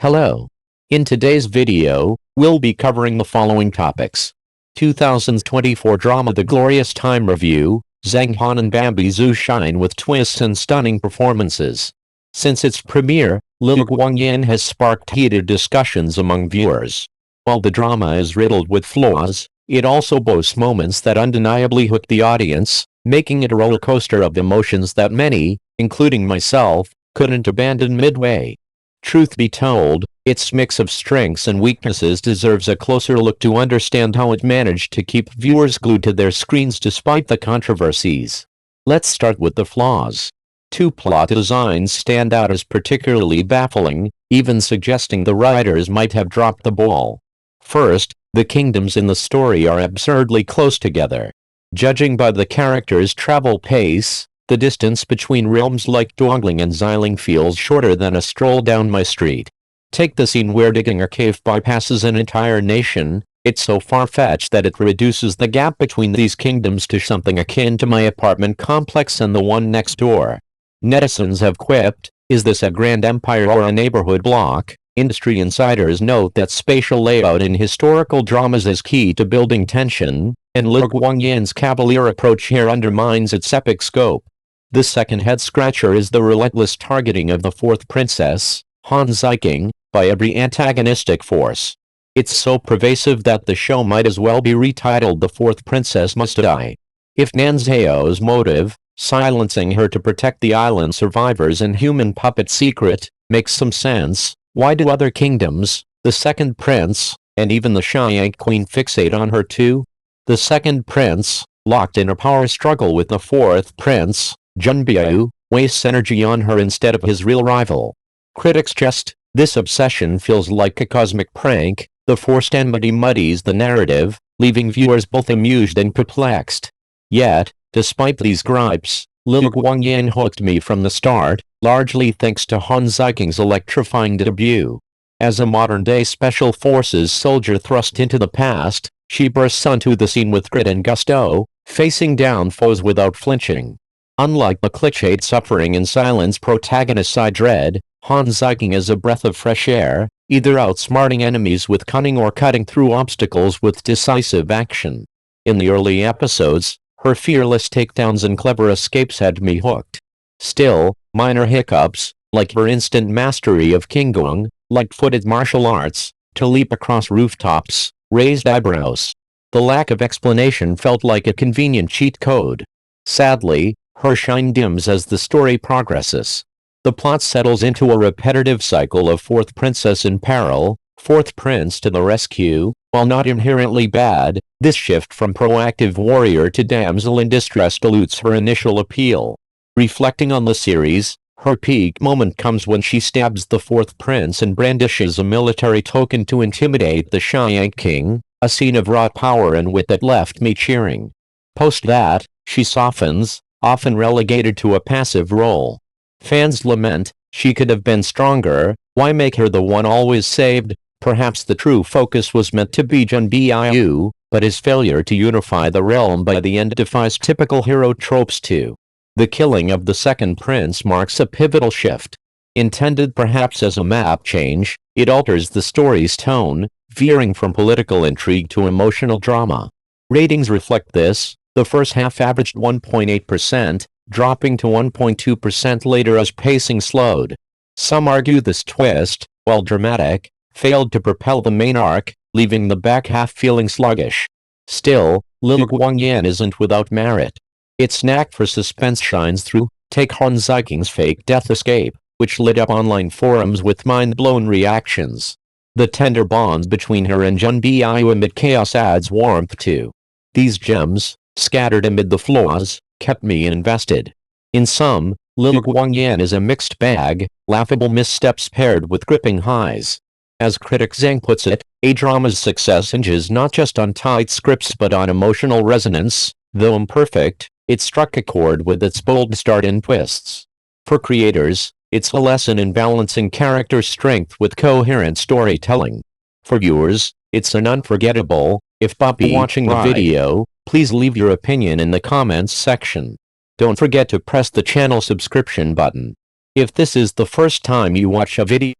Hello. In today's video, we'll be covering the following topics. 2024 drama The Glorious Time Review, Zhang and Bambi Zhu shine with twists and stunning performances. Since its premiere, Lil Guangyan has sparked heated discussions among viewers. While the drama is riddled with flaws, it also boasts moments that undeniably hook the audience, making it a roller coaster of emotions that many, including myself, couldn't abandon midway. Truth be told, its mix of strengths and weaknesses deserves a closer look to understand how it managed to keep viewers glued to their screens despite the controversies. Let's start with the flaws. Two plot designs stand out as particularly baffling, even suggesting the writers might have dropped the ball. First, the kingdoms in the story are absurdly close together. Judging by the characters' travel pace, the distance between realms like Dongling and Xiling feels shorter than a stroll down my street. Take the scene where digging a cave bypasses an entire nation. It's so far-fetched that it reduces the gap between these kingdoms to something akin to my apartment complex and the one next door. Netizens have quipped, "Is this a grand empire or a neighborhood block?" Industry insiders note that spatial layout in historical dramas is key to building tension, and Lil Guangyan's cavalier approach here undermines its epic scope. The second head-scratcher is the relentless targeting of the fourth princess, Han Ziking, by every antagonistic force. It's so pervasive that the show might as well be retitled The Fourth Princess Must Die. If Nanzheo's motive, silencing her to protect the island survivors and human puppet secret, makes some sense, why do other kingdoms, the second prince, and even the Xiang queen fixate on her too? The second prince, locked in a power struggle with the fourth prince, Junbiu, wastes energy on her instead of his real rival. Critics jest, this obsession feels like a cosmic prank. The forced enmity muddies the narrative, leaving viewers both amused and perplexed. Yet, despite these gripes, Lil Guangyan hooked me from the start, largely thanks to Han Ziking's electrifying debut. As a modern-day special forces soldier thrust into the past, she bursts onto the scene with grit and gusto, facing down foes without flinching. Unlike the cliched suffering in silence protagonists I dread, Han Ziking is a breath of fresh air, either outsmarting enemies with cunning or cutting through obstacles with decisive action. In the early episodes, her fearless takedowns and clever escapes had me hooked. Still, minor hiccups, like her instant mastery of Qigong, light-footed martial arts, to leap across rooftops, raised eyebrows. The lack of explanation felt like a convenient cheat code. Sadly, her shine dims as the story progresses. The plot settles into a repetitive cycle of fourth princess in peril, fourth prince to the rescue. While not inherently bad, this shift from proactive warrior to damsel in distress dilutes her initial appeal. Reflecting on the series, her peak moment comes when she stabs the fourth prince and brandishes a military token to intimidate the Xiang king, a scene of raw power and wit that left me cheering. Post that, she softens, often relegated to a passive role. Fans lament, she could have been stronger, why make her the one always saved? Perhaps the true focus was meant to be Junbiu, but his failure to unify the realm by the end defies typical hero tropes too. The killing of the second prince marks a pivotal shift. Intended perhaps as a map change, it alters the story's tone, veering from political intrigue to emotional drama. Ratings reflect this. The first half averaged 1.8%, dropping to 1.2% later as pacing slowed. Some argue this twist, while dramatic, failed to propel the main arc, leaving the back half feeling sluggish. Still, Lil Guangyan isn't without merit. Its knack for suspense shines through. Take Han Ziking's fake death escape, which lit up online forums with mind-blown reactions. The tender bond between her and Junbiu amid chaos adds warmth too. These gems, scattered amid the flaws, kept me invested. In sum, Lil Guangyan is a mixed bag, laughable missteps paired with gripping highs. As critic Zhang puts it, a drama's success hinges not just on tight scripts but on emotional resonance. Though imperfect, it struck a chord with its bold start and twists. For creators, it's a lesson in balancing character strength with coherent storytelling. For viewers, it's an unforgettable. If watching the video, please leave your opinion in the comments section. Don't forget to press the channel subscription button. If this is the first time you watch a video,